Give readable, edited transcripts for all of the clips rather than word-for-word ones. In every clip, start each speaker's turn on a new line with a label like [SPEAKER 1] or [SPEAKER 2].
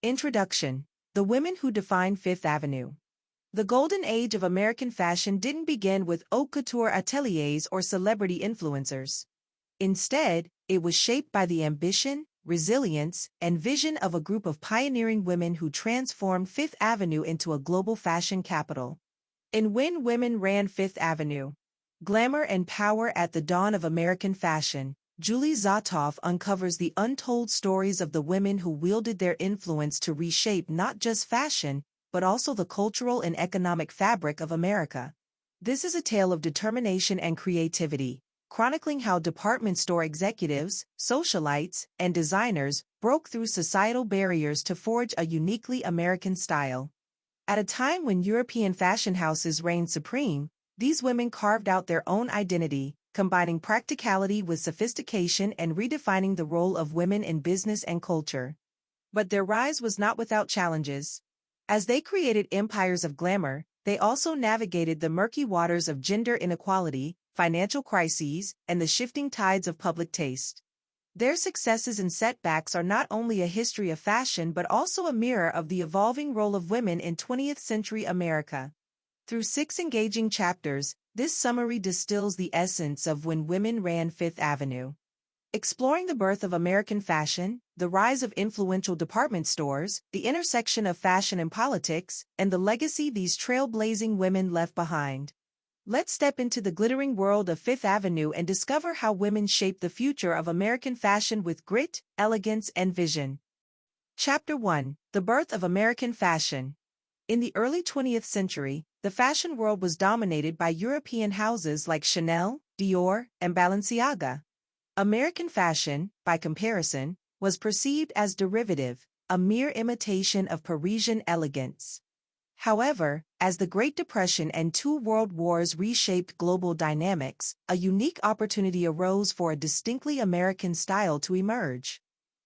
[SPEAKER 1] Introduction. The Women Who Defined Fifth Avenue. The golden age of American fashion didn't begin with haute couture ateliers or celebrity influencers. Instead, it was shaped by the ambition, resilience, and vision of a group of pioneering women who transformed Fifth Avenue into a global fashion capital. In When Women Ran Fifth Avenue. Glamour and Power at the Dawn of American Fashion, Julie Satow uncovers the untold stories of the women who wielded their influence to reshape not just fashion, but also the cultural and economic fabric of America. This is a tale of determination and creativity, chronicling how department store executives, socialites, and designers broke through societal barriers to forge a uniquely American style. At a time when European fashion houses reigned supreme, these women carved out their own identity, combining practicality with sophistication and redefining the role of women in business and culture. But their rise was not without challenges. As they created empires of glamour, they also navigated the murky waters of gender inequality, financial crises, and the shifting tides of public taste. Their successes and setbacks are not only a history of fashion but also a mirror of the evolving role of women in 20th century America. Through 6 engaging chapters, this summary distills the essence of When Women Ran Fifth Avenue. Exploring the birth of American fashion, the rise of influential department stores, the intersection of fashion and politics, and the legacy these trailblazing women left behind. Let's step into the glittering world of Fifth Avenue and discover how women shaped the future of American fashion with grit, elegance, and vision. Chapter 1. The Birth of American Fashion. In the early 20th century, the fashion world was dominated by European houses like Chanel, Dior, and Balenciaga. American fashion, by comparison, was perceived as derivative, a mere imitation of Parisian elegance. However, as the Great Depression and 2 world wars reshaped global dynamics, a unique opportunity arose for a distinctly American style to emerge.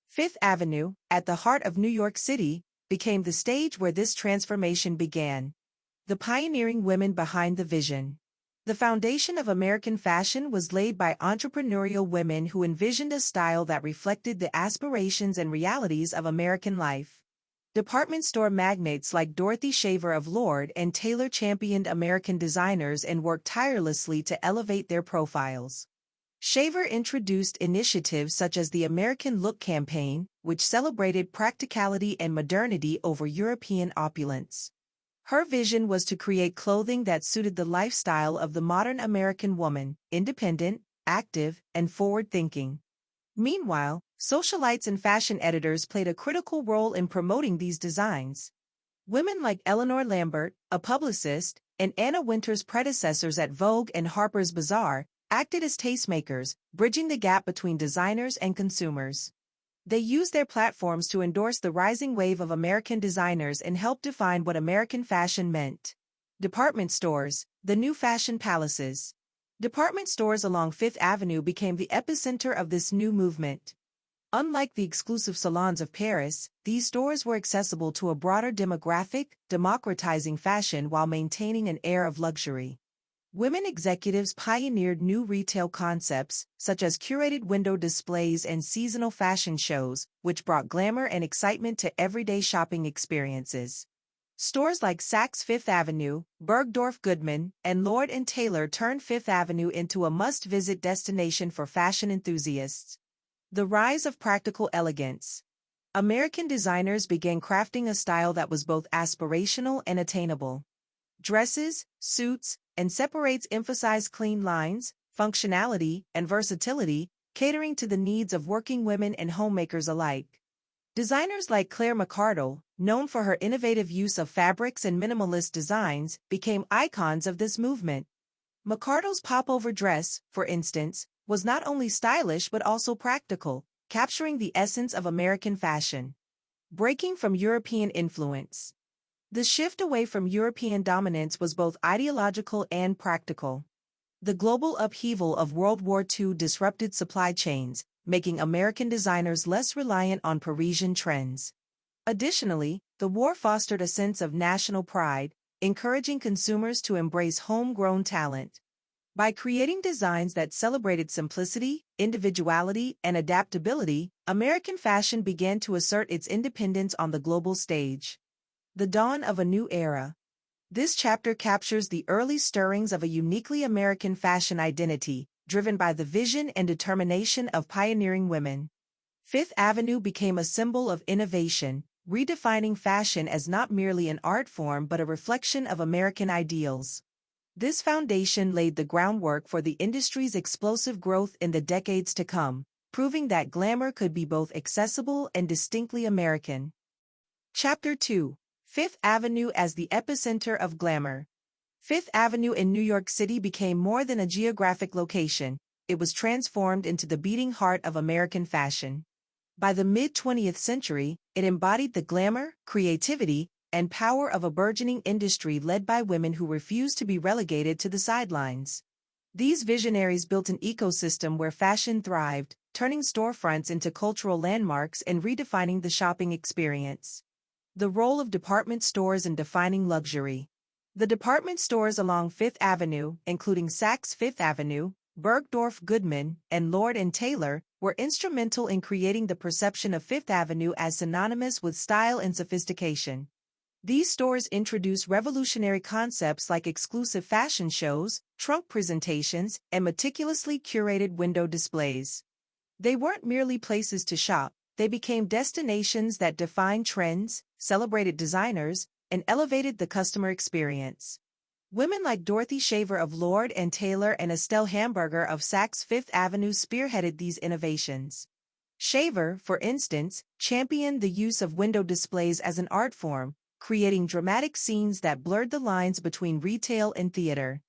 [SPEAKER 1] Fifth Avenue, at the heart of New York City, became the stage where this transformation began. The pioneering women behind the vision. The foundation of American fashion was laid by entrepreneurial women who envisioned a style that reflected the aspirations and realities of American life. Department store magnates like Dorothy Shaver of Lord and Taylor championed American designers and worked tirelessly to elevate their profiles. Shaver introduced initiatives such as the American Look campaign, which celebrated practicality and modernity over European opulence. Her vision was to create clothing that suited the lifestyle of the modern American woman, independent, active, and forward-thinking. Meanwhile, socialites and fashion editors played a critical role in promoting these designs. Women like Eleanor Lambert, a publicist, and Anna Wintour's predecessors at Vogue and Harper's Bazaar, acted as tastemakers, bridging the gap between designers and consumers. They used their platforms to endorse the rising wave of American designers and help define what American fashion meant. Department stores, the new fashion palaces. Department stores along Fifth Avenue became the epicenter of this new movement. Unlike the exclusive salons of Paris, these stores were accessible to a broader demographic, democratizing fashion while maintaining an air of luxury. Women executives pioneered new retail concepts, such as curated window displays and seasonal fashion shows, which brought glamour and excitement to everyday shopping experiences. Stores like Saks Fifth Avenue, Bergdorf Goodman, and Lord & Taylor turned Fifth Avenue into a must-visit destination for fashion enthusiasts. The rise of practical elegance. American designers began crafting a style that was both aspirational and attainable. Dresses, suits, and separates emphasize clean lines, functionality, and versatility, catering to the needs of working women and homemakers alike. Designers like Claire McCardell, known for her innovative use of fabrics and minimalist designs, became icons of this movement. McCardell's popover dress, for instance, was not only stylish but also practical, capturing the essence of American fashion. Breaking from European influence. The shift away from European dominance was both ideological and practical. The global upheaval of World War II disrupted supply chains, making American designers less reliant on Parisian trends. Additionally, the war fostered a sense of national pride, encouraging consumers to embrace homegrown talent. By creating designs that celebrated simplicity, individuality, and adaptability, American fashion began to assert its independence on the global stage. The dawn of a new era. This chapter captures the early stirrings of a uniquely American fashion identity, driven by the vision and determination of pioneering women. Fifth Avenue became a symbol of innovation, redefining fashion as not merely an art form but a reflection of American ideals. This foundation laid the groundwork for the industry's explosive growth in the decades to come, proving that glamour could be both accessible and distinctly American. Chapter 2. Fifth Avenue as the epicenter of glamour. Fifth Avenue in New York City became more than a geographic location, it was transformed into the beating heart of American fashion. By the mid-20th century, it embodied the glamour, creativity, and power of a burgeoning industry led by women who refused to be relegated to the sidelines. These visionaries built an ecosystem where fashion thrived, turning storefronts into cultural landmarks and redefining the shopping experience. The role of department stores in defining luxury. The department stores along Fifth Avenue, including Saks Fifth Avenue, Bergdorf Goodman, and Lord & Taylor, were instrumental in creating the perception of Fifth Avenue as synonymous with style and sophistication. These stores introduced revolutionary concepts like exclusive fashion shows, trunk presentations, and meticulously curated window displays. They weren't merely places to shop, they became destinations that defined trends, celebrated designers, and elevated the customer experience. Women like Dorothy Shaver of Lord & Taylor and Estelle Hamburger of Saks Fifth Avenue spearheaded these innovations. Shaver, for instance, championed the use of window displays as an art form, creating dramatic scenes that blurred the lines between retail and theater.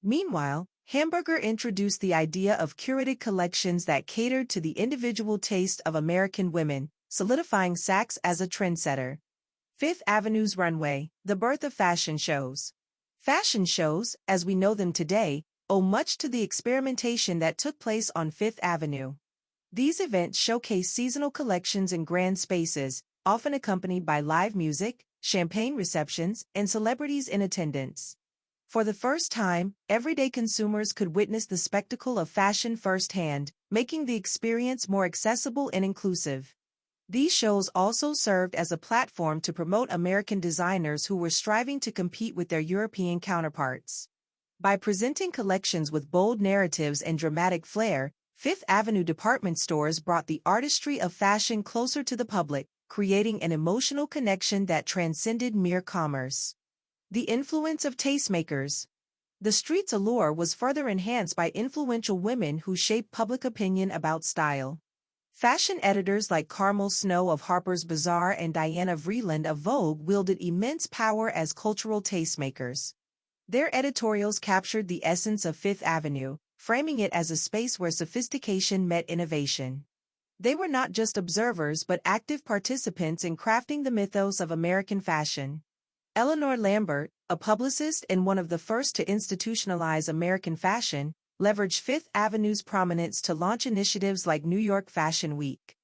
[SPEAKER 1] Meanwhile, Hamburger introduced the idea of curated collections that catered to the individual taste of American women, solidifying Saks as a trendsetter. Fifth Avenue's runway, the birth of fashion shows. Fashion shows, as we know them today, owe much to the experimentation that took place on Fifth Avenue. These events showcase seasonal collections in grand spaces, often accompanied by live music, champagne receptions, and celebrities in attendance. For the first time, everyday consumers could witness the spectacle of fashion firsthand, making the experience more accessible and inclusive. These shows also served as a platform to promote American designers who were striving to compete with their European counterparts. By presenting collections with bold narratives and dramatic flair, Fifth Avenue department stores brought the artistry of fashion closer to the public, creating an emotional connection that transcended mere commerce. The influence of tastemakers. The street's allure was further enhanced by influential women who shaped public opinion about style. Fashion editors like Carmel Snow of Harper's Bazaar and Diana Vreeland of Vogue wielded immense power as cultural tastemakers. Their editorials captured the essence of Fifth Avenue, framing it as a space where sophistication met innovation. They were not just observers but active participants in crafting the mythos of American fashion. Eleanor Lambert, a publicist and one of the first to institutionalize American fashion, leveraged Fifth Avenue's prominence to launch initiatives like New York Fashion Week.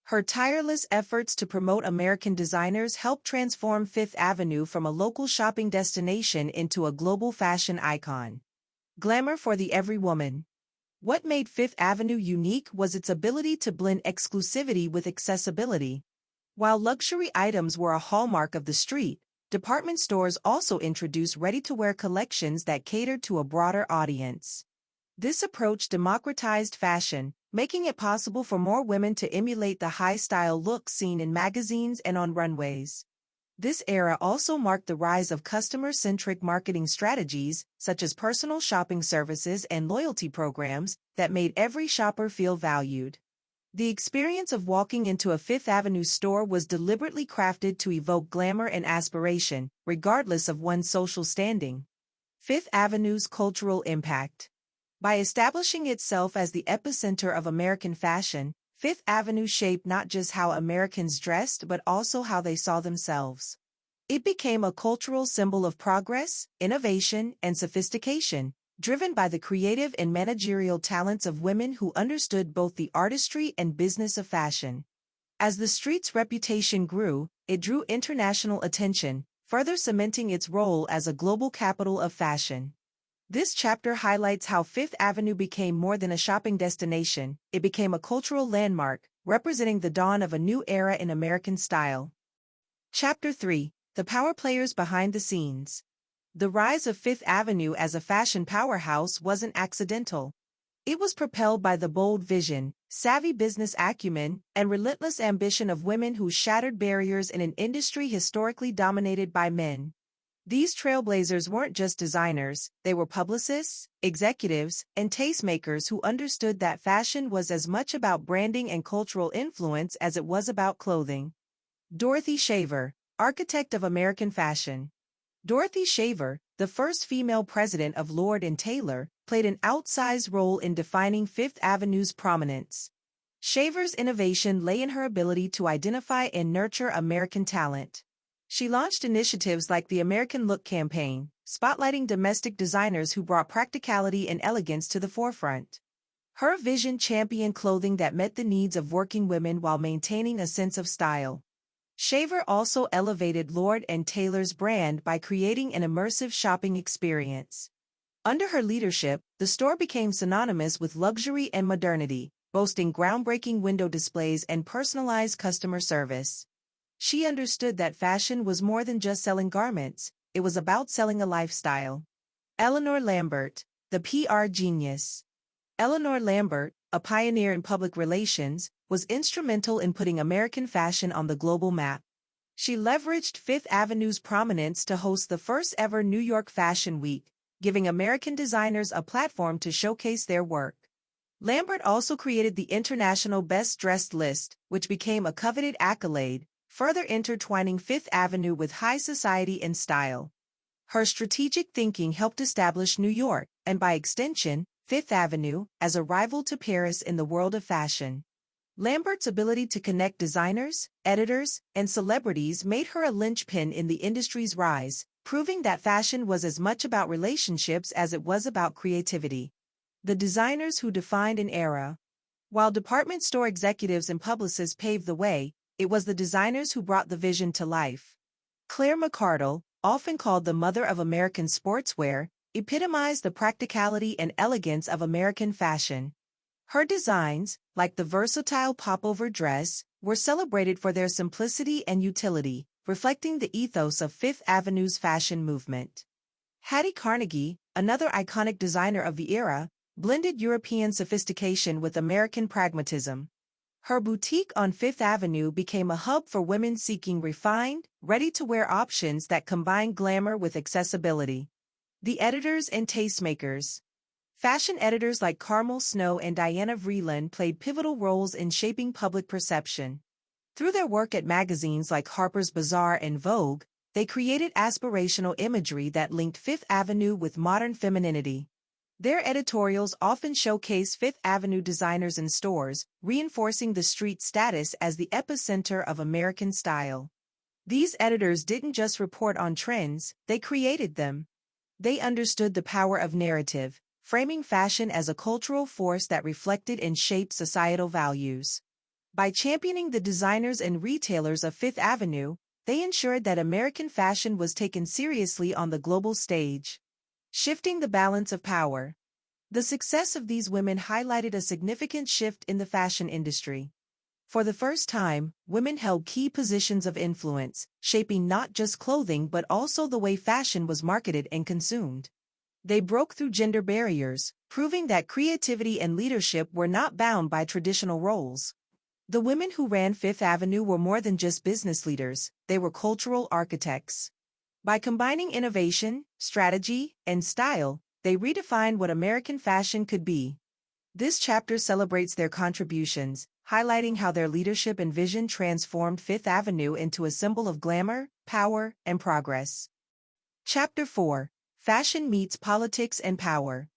[SPEAKER 1] Her tireless efforts to promote American designers helped transform Fifth Avenue from a local shopping destination into a global fashion icon. Glamour for the every woman. What made Fifth Avenue unique was its ability to blend exclusivity with accessibility. While luxury items were a hallmark of the street, department stores also introduced ready-to-wear collections that catered to a broader audience. This approach democratized fashion, making it possible for more women to emulate the high-style look seen in magazines and on runways. This era also marked the rise of customer-centric marketing strategies, such as personal shopping services and loyalty programs, that made every shopper feel valued. The experience of walking into a Fifth Avenue store was deliberately crafted to evoke glamour and aspiration, regardless of one's social standing. Fifth Avenue's cultural impact. By establishing itself as the epicenter of American fashion, Fifth Avenue shaped not just how Americans dressed but also how they saw themselves. It became a cultural symbol of progress, innovation, and sophistication, driven by the creative and managerial talents of women who understood both the artistry and business of fashion. As the street's reputation grew, it drew international attention, further cementing its role as a global capital of fashion. This chapter highlights how Fifth Avenue became more than a shopping destination, it became a cultural landmark, representing the dawn of a new era in American style. Chapter 3: The Power Players Behind the Scenes. The rise of Fifth Avenue as a fashion powerhouse wasn't accidental. It was propelled by the bold vision, savvy business acumen, and relentless ambition of women who shattered barriers in an industry historically dominated by men. These trailblazers weren't just designers, they were publicists, executives, and tastemakers who understood that fashion was as much about branding and cultural influence as it was about clothing. Dorothy Shaver, architect of American fashion. Dorothy Shaver, the first female president of Lord & Taylor, played an outsized role in defining Fifth Avenue's prominence. Shaver's innovation lay in her ability to identify and nurture American talent. She launched initiatives like the American Look campaign, spotlighting domestic designers who brought practicality and elegance to the forefront. Her vision championed clothing that met the needs of working women while maintaining a sense of style. Shaver also elevated Lord & Taylor's brand by creating an immersive shopping experience. Under her leadership, the store became synonymous with luxury and modernity, boasting groundbreaking window displays and personalized customer service. She understood that fashion was more than just selling garments, it was about selling a lifestyle. Eleanor Lambert, the PR genius. Eleanor Lambert, a pioneer in public relations, was instrumental in putting American fashion on the global map. She leveraged Fifth Avenue's prominence to host the first-ever New York Fashion Week, giving American designers a platform to showcase their work. Lambert also created the International Best Dressed list, which became a coveted accolade, further intertwining Fifth Avenue with high society and style. Her strategic thinking helped establish New York, and by extension, Fifth Avenue, as a rival to Paris in the world of fashion. Lambert's ability to connect designers, editors, and celebrities made her a linchpin in the industry's rise, proving that fashion was as much about relationships as it was about creativity. The designers who defined an era. While department store executives and publicists paved the way, it was the designers who brought the vision to life. Claire McCardell, often called the mother of American sportswear, epitomized the practicality and elegance of American fashion. Her designs, like the versatile popover dress, were celebrated for their simplicity and utility, reflecting the ethos of Fifth Avenue's fashion movement. Hattie Carnegie, another iconic designer of the era, blended European sophistication with American pragmatism. Her boutique on Fifth Avenue became a hub for women seeking refined, ready-to-wear options that combine glamour with accessibility. The editors and tastemakers. Fashion editors like Carmel Snow and Diana Vreeland played pivotal roles in shaping public perception. Through their work at magazines like Harper's Bazaar and Vogue, they created aspirational imagery that linked Fifth Avenue with modern femininity. Their editorials often showcase Fifth Avenue designers in stores, reinforcing the street's status as the epicenter of American style. These editors didn't just report on trends, they created them. They understood the power of narrative, framing fashion as a cultural force that reflected and shaped societal values. By championing the designers and retailers of Fifth Avenue, they ensured that American fashion was taken seriously on the global stage. Shifting the balance of power. The success of these women highlighted a significant shift in the fashion industry. For the first time, women held key positions of influence, shaping not just clothing but also the way fashion was marketed and consumed. They broke through gender barriers, proving that creativity and leadership were not bound by traditional roles. The women who ran Fifth Avenue were more than just business leaders, they were cultural architects. By combining innovation, strategy, and style, they redefined what American fashion could be. This chapter celebrates their contributions, highlighting how their leadership and vision transformed Fifth Avenue into a symbol of glamour, power, and progress. Chapter 4: Fashion Meets Politics and Power.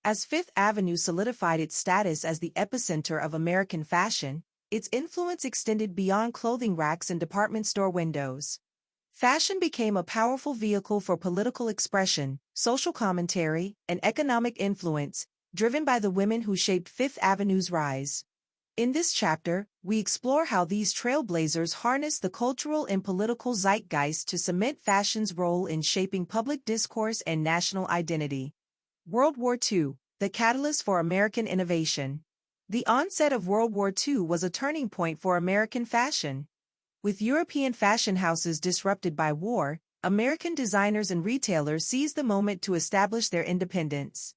[SPEAKER 1] As Fifth Avenue solidified its status as the epicenter of American fashion, its influence extended beyond clothing racks and department store windows. Fashion became a powerful vehicle for political expression, social commentary, and economic influence, driven by the women who shaped Fifth Avenue's rise. In this chapter, we explore how these trailblazers harnessed the cultural and political zeitgeist to cement fashion's role in shaping public discourse and national identity. World War II, the catalyst for American innovation. The onset of World War II was a turning point for American fashion. With European fashion houses disrupted by war, American designers and retailers seized the moment to establish their independence.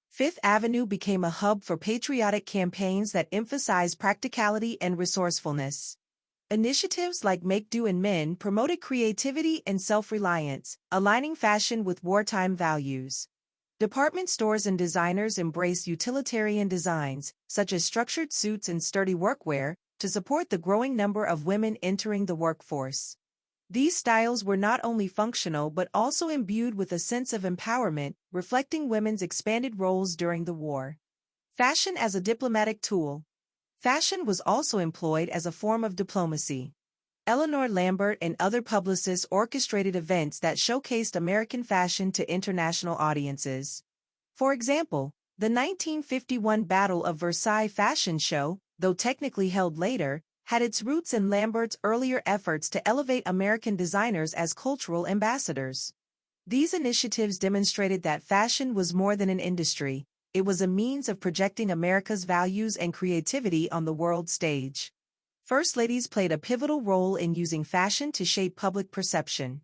[SPEAKER 1] Fifth Avenue became a hub for patriotic campaigns that emphasized practicality and resourcefulness. Initiatives like Make Do and Men promoted creativity and self-reliance, aligning fashion with wartime values. Department stores and designers embraced utilitarian designs, such as structured suits and sturdy workwear, to support the growing number of women entering the workforce. These styles were not only functional but also imbued with a sense of empowerment, reflecting women's expanded roles during the war. Fashion as a diplomatic tool. Fashion was also employed as a form of diplomacy. Eleanor Lambert and other publicists orchestrated events that showcased American fashion to international audiences. For example, the 1951 Battle of Versailles fashion show, though technically held later, had its roots in Lambert's earlier efforts to elevate American designers as cultural ambassadors. These initiatives demonstrated that fashion was more than an industry, it was a means of projecting America's values and creativity on the world stage. First ladies played a pivotal role in using fashion to shape public perception.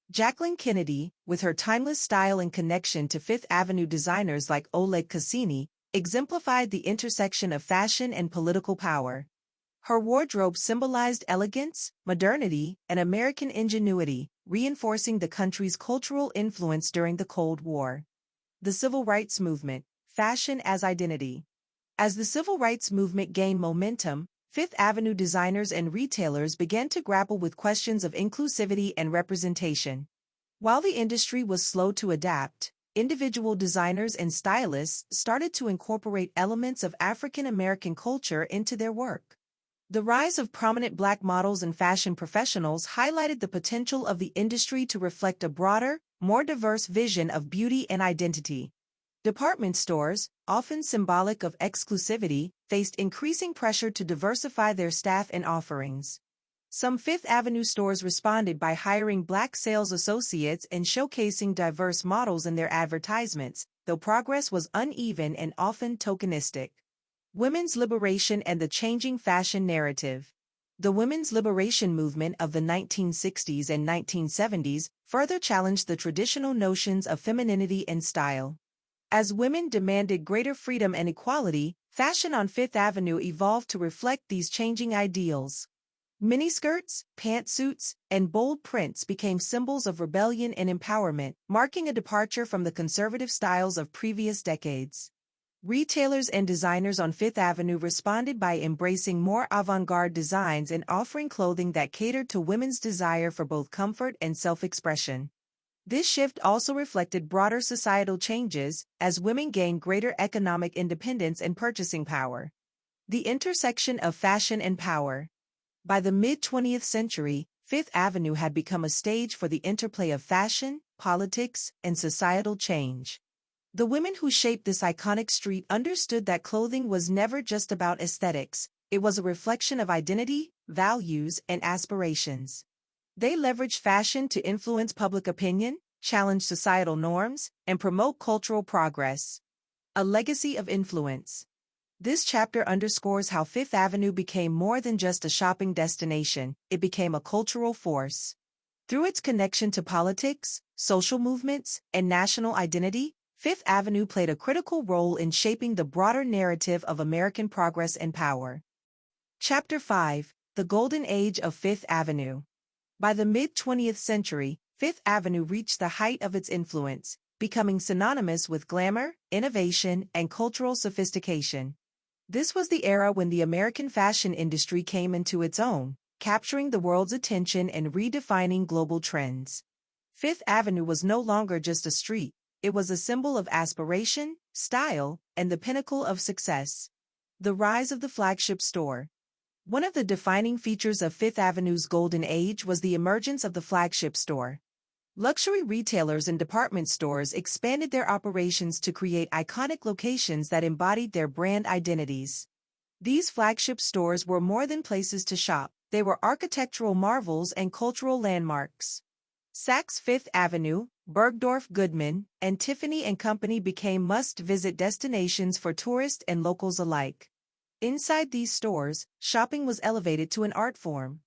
[SPEAKER 1] Jacqueline Kennedy, with her timeless style and connection to Fifth Avenue designers like Oleg Cassini, exemplified the intersection of fashion and political power. Her wardrobe symbolized elegance, modernity, and American ingenuity, reinforcing the country's cultural influence during the Cold War. The Civil Rights Movement, fashion as identity. As the Civil Rights Movement gained momentum, Fifth Avenue designers and retailers began to grapple with questions of inclusivity and representation. While the industry was slow to adapt, individual designers and stylists started to incorporate elements of African American culture into their work. The rise of prominent Black models and fashion professionals highlighted the potential of the industry to reflect a broader, more diverse vision of beauty and identity. Department stores, often symbolic of exclusivity, faced increasing pressure to diversify their staff and offerings. Some Fifth Avenue stores responded by hiring Black sales associates and showcasing diverse models in their advertisements, though progress was uneven and often tokenistic. Women's liberation and the changing fashion narrative. The women's liberation movement of the 1960s and 1970s further challenged the traditional notions of femininity and style. As women demanded greater freedom and equality, fashion on Fifth Avenue evolved to reflect these changing ideals. Miniskirts, pantsuits, and bold prints became symbols of rebellion and empowerment, marking a departure from the conservative styles of previous decades. Retailers and designers on Fifth Avenue responded by embracing more avant-garde designs and offering clothing that catered to women's desire for both comfort and self-expression. This shift also reflected broader societal changes, as women gained greater economic independence and purchasing power. The intersection of fashion and power. By the mid-20th century, Fifth Avenue had become a stage for the interplay of fashion, politics, and societal change. The women who shaped this iconic street understood that clothing was never just about aesthetics, it was a reflection of identity, values, and aspirations. They leveraged fashion to influence public opinion, challenge societal norms, and promote cultural progress. A legacy of influence. This chapter underscores how Fifth Avenue became more than just a shopping destination, it became a cultural force. Through its connection to politics, social movements, and national identity, Fifth Avenue played a critical role in shaping the broader narrative of American progress and power. Chapter 5: The Golden Age of Fifth Avenue. By the mid-20th century, Fifth Avenue reached the height of its influence, becoming synonymous with glamour, innovation, and cultural sophistication. This was the era when the American fashion industry came into its own, capturing the world's attention and redefining global trends. Fifth Avenue was no longer just a street, it was a symbol of aspiration, style, and the pinnacle of success. The rise of the flagship store. One of the defining features of Fifth Avenue's golden age was the emergence of the flagship store. Luxury retailers and department stores expanded their operations to create iconic locations that embodied their brand identities. These flagship stores were more than places to shop, they were architectural marvels and cultural landmarks. Saks Fifth Avenue, Bergdorf Goodman, and Tiffany & Company became must-visit destinations for tourists and locals alike. Inside these stores, shopping was elevated to an art form.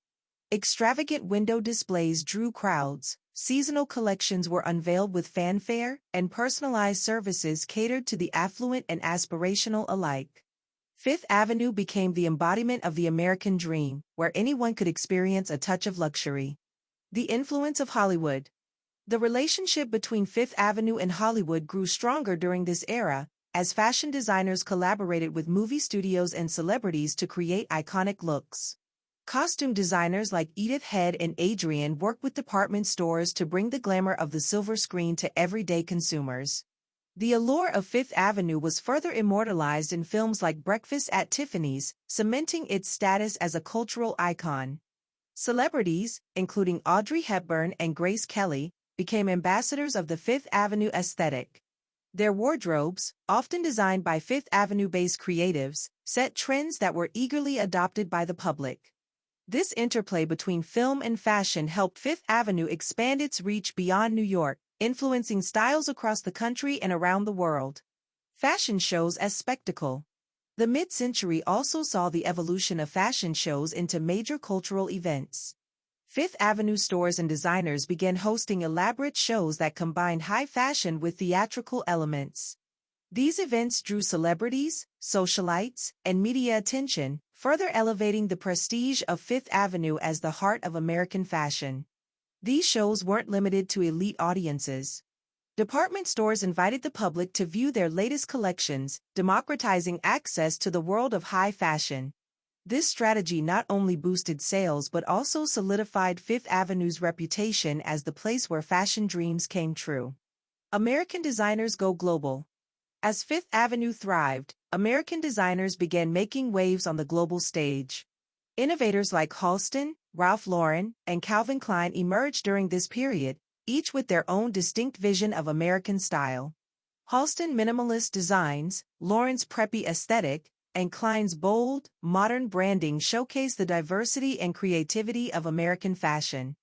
[SPEAKER 1] Extravagant window displays drew crowds, seasonal collections were unveiled with fanfare, and personalized services catered to the affluent and aspirational alike. Fifth Avenue became the embodiment of the American dream, where anyone could experience a touch of luxury. The influence of Hollywood. The relationship between Fifth Avenue and Hollywood grew stronger during this era, as fashion designers collaborated with movie studios and celebrities to create iconic looks. Costume designers like Edith Head and Adrienne worked with department stores to bring the glamour of the silver screen to everyday consumers. The allure of Fifth Avenue was further immortalized in films like Breakfast at Tiffany's, cementing its status as a cultural icon. Celebrities, including Audrey Hepburn and Grace Kelly, became ambassadors of the Fifth Avenue aesthetic. Their wardrobes, often designed by Fifth Avenue-based creatives, set trends that were eagerly adopted by the public. This interplay between film and fashion helped Fifth Avenue expand its reach beyond New York, influencing styles across the country and around the world. Fashion shows as spectacle. The mid-century also saw the evolution of fashion shows into major cultural events. Fifth Avenue stores and designers began hosting elaborate shows that combined high fashion with theatrical elements. These events drew celebrities, socialites, and media attention, further elevating the prestige of Fifth Avenue as the heart of American fashion. These shows weren't limited to elite audiences. Department stores invited the public to view their latest collections, democratizing access to the world of high fashion. This strategy not only boosted sales but also solidified Fifth Avenue's reputation as the place where fashion dreams came true. American designers go global. As Fifth Avenue thrived, American designers began making waves on the global stage. Innovators like Halston, Ralph Lauren, and Calvin Klein emerged during this period, each with their own distinct vision of American style. Halston minimalist designs, Lauren's preppy aesthetic, and Klein's bold, modern branding showcased the diversity and creativity of American fashion.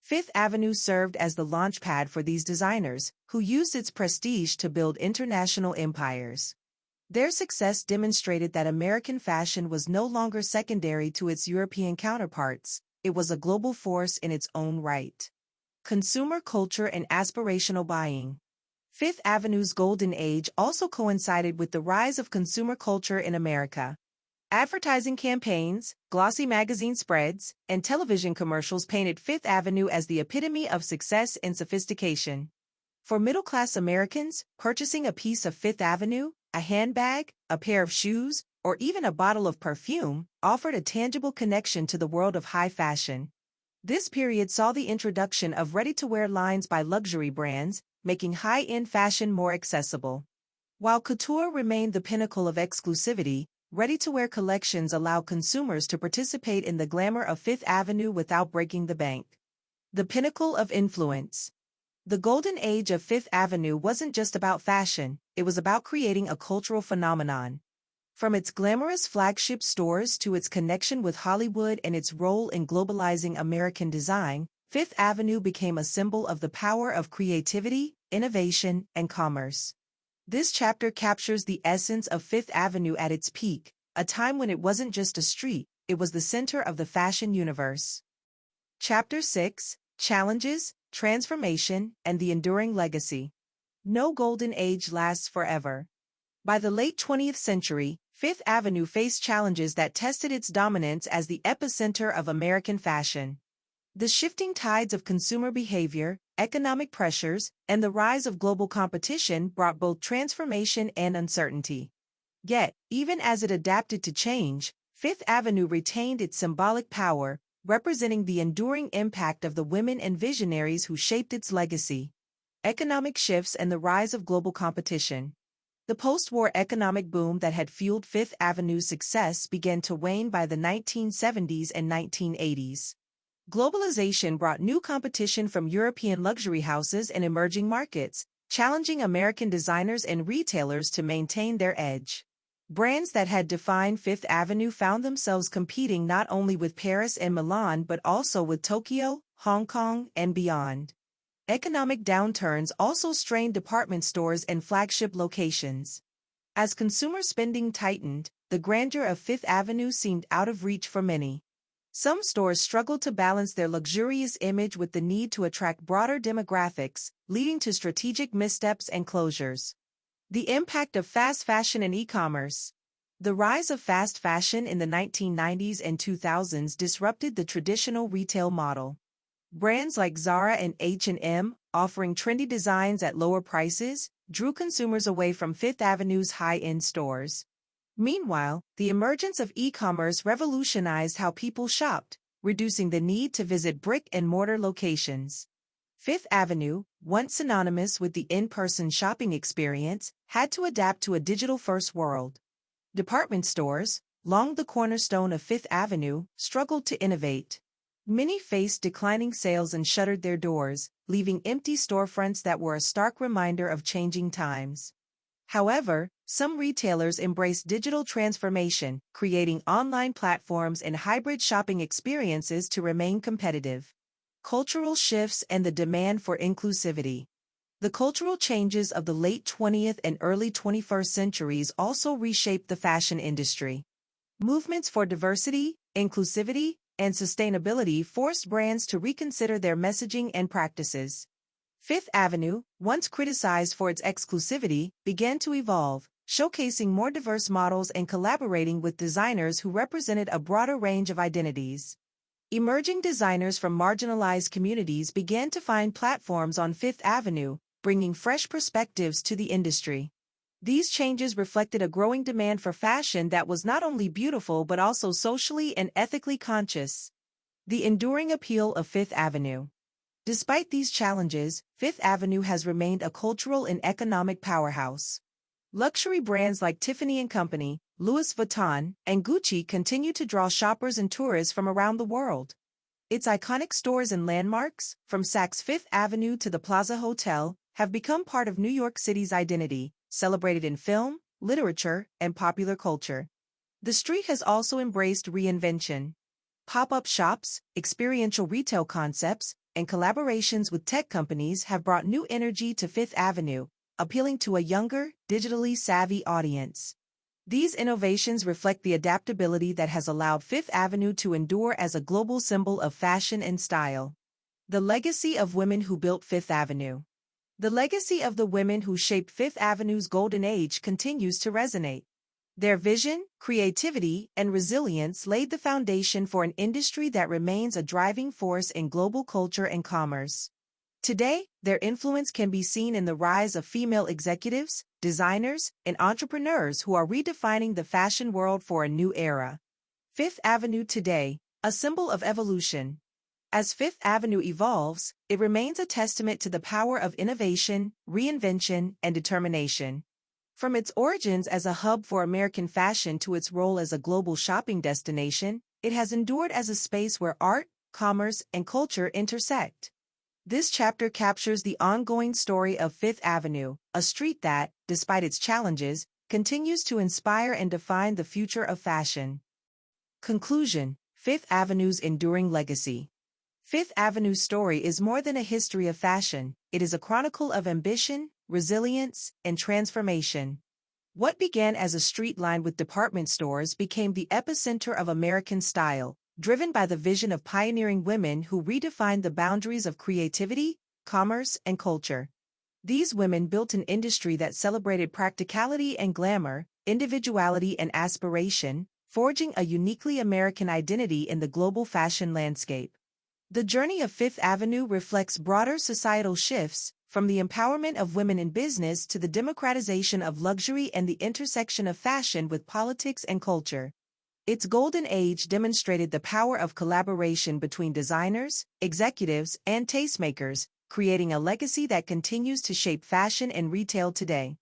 [SPEAKER 1] Fifth Avenue served as the launchpad for these designers, who used its prestige to build international empires. Their success demonstrated that American fashion was no longer secondary to its European counterparts, it was a global force in its own right. Consumer culture and aspirational buying. Fifth Avenue's golden age also coincided with the rise of consumer culture in America. Advertising campaigns, glossy magazine spreads, and television commercials painted Fifth Avenue as the epitome of success and sophistication. For middle-class Americans, purchasing a piece of Fifth Avenue, a handbag, a pair of shoes, or even a bottle of perfume, offered a tangible connection to the world of high fashion. This period saw the introduction of ready-to-wear lines by luxury brands, making high-end fashion more accessible. While couture remained the pinnacle of exclusivity, ready-to-wear collections allow consumers to participate in the glamour of Fifth Avenue without breaking the bank. The pinnacle of influence. The golden age of Fifth Avenue wasn't just about fashion, it was about creating a cultural phenomenon. From its glamorous flagship stores to its connection with Hollywood and its role in globalizing American design, Fifth Avenue became a symbol of the power of creativity, innovation, and commerce. This chapter captures the essence of Fifth Avenue at its peak, a time when it wasn't just a street, it was the center of the fashion universe. Chapter 6: Challenges, Transformation, and the Enduring Legacy. No golden age lasts forever. By the late 20th century, Fifth Avenue faced challenges that tested its dominance as the epicenter of American fashion. The shifting tides of consumer behavior, economic pressures, and the rise of global competition brought both transformation and uncertainty. Yet, even as it adapted to change, Fifth Avenue retained its symbolic power, representing the enduring impact of the women and visionaries who shaped its legacy. Economic shifts and the rise of global competition. The post-war economic boom that had fueled Fifth Avenue's success began to wane by the 1970s and 1980s. Globalization brought new competition from European luxury houses and emerging markets, challenging American designers and retailers to maintain their edge. Brands that had defined Fifth Avenue found themselves competing not only with Paris and Milan but also with Tokyo, Hong Kong, and beyond. Economic downturns also strained department stores and flagship locations. As consumer spending tightened, the grandeur of Fifth Avenue seemed out of reach for many. Some stores struggled to balance their luxurious image with the need to attract broader demographics, leading to strategic missteps and closures. The impact of fast fashion and e-commerce. The rise of fast fashion in the 1990s and 2000s disrupted the traditional retail model. Brands like Zara and H&M, offering trendy designs at lower prices, drew consumers away from Fifth Avenue's high-end stores. Meanwhile, the emergence of e-commerce revolutionized how people shopped, reducing the need to visit brick-and-mortar locations. Fifth Avenue, once synonymous with the in-person shopping experience, had to adapt to a digital-first world. Department stores, long the cornerstone of Fifth Avenue, struggled to innovate. Many faced declining sales and shuttered their doors, leaving empty storefronts that were a stark reminder of changing times. However, some retailers embraced digital transformation, creating online platforms and hybrid shopping experiences to remain competitive. Cultural shifts and the demand for inclusivity. The cultural changes of the late 20th and early 21st centuries also reshaped the fashion industry. Movements for diversity, inclusivity, and sustainability forced brands to reconsider their messaging and practices. Fifth Avenue, once criticized for its exclusivity, began to evolve, showcasing more diverse models and collaborating with designers who represented a broader range of identities. Emerging designers from marginalized communities began to find platforms on Fifth Avenue, bringing fresh perspectives to the industry. These changes reflected a growing demand for fashion that was not only beautiful but also socially and ethically conscious. The enduring appeal of Fifth Avenue. Despite these challenges, Fifth Avenue has remained a cultural and economic powerhouse. Luxury brands like Tiffany & Company, Louis Vuitton, and Gucci continue to draw shoppers and tourists from around the world. Its iconic stores and landmarks, from Saks Fifth Avenue to the Plaza Hotel, have become part of New York City's identity, celebrated in film, literature, and popular culture. The street has also embraced reinvention. Pop-up shops, experiential retail concepts, and collaborations with tech companies have brought new energy to Fifth Avenue, appealing to a younger, digitally savvy audience. These innovations reflect the adaptability that has allowed Fifth Avenue to endure as a global symbol of fashion and style. The legacy of women who built Fifth Avenue. The legacy of the women who shaped Fifth Avenue's golden age continues to resonate. Their vision, creativity, and resilience laid the foundation for an industry that remains a driving force in global culture and commerce. Today, their influence can be seen in the rise of female executives, designers, and entrepreneurs who are redefining the fashion world for a new era. Fifth Avenue today, a symbol of evolution. As Fifth Avenue evolves, it remains a testament to the power of innovation, reinvention, and determination. From its origins as a hub for American fashion to its role as a global shopping destination, it has endured as a space where art, commerce, and culture intersect. This chapter captures the ongoing story of Fifth Avenue, a street that, despite its challenges, continues to inspire and define the future of fashion. Conclusion: Fifth Avenue's enduring legacy. Fifth Avenue's story is more than a history of fashion, it is a chronicle of ambition, resilience, and transformation. What began as a street lined with department stores became the epicenter of American style, driven by the vision of pioneering women who redefined the boundaries of creativity, commerce, and culture. These women built an industry that celebrated practicality and glamour, individuality and aspiration, forging a uniquely American identity in the global fashion landscape. The journey of Fifth Avenue reflects broader societal shifts, from the empowerment of women in business to the democratization of luxury and the intersection of fashion with politics and culture. Its golden age demonstrated the power of collaboration between designers, executives, and tastemakers, creating a legacy that continues to shape fashion and retail today.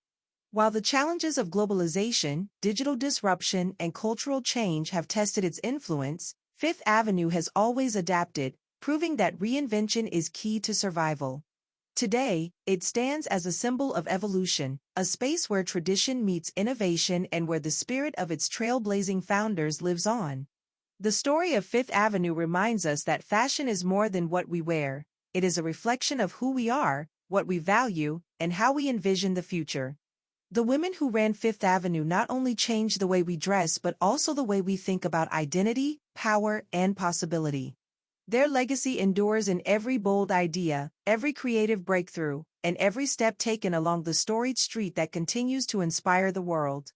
[SPEAKER 1] While the challenges of globalization, digital disruption, and cultural change have tested its influence, Fifth Avenue has always adapted, proving that reinvention is key to survival. Today, it stands as a symbol of evolution, a space where tradition meets innovation and where the spirit of its trailblazing founders lives on. The story of Fifth Avenue reminds us that fashion is more than what we wear, it is a reflection of who we are, what we value, and how we envision the future. The women who ran Fifth Avenue not only changed the way we dress but also the way we think about identity, power, and possibility. Their legacy endures in every bold idea, every creative breakthrough, and every step taken along the storied street that continues to inspire the world.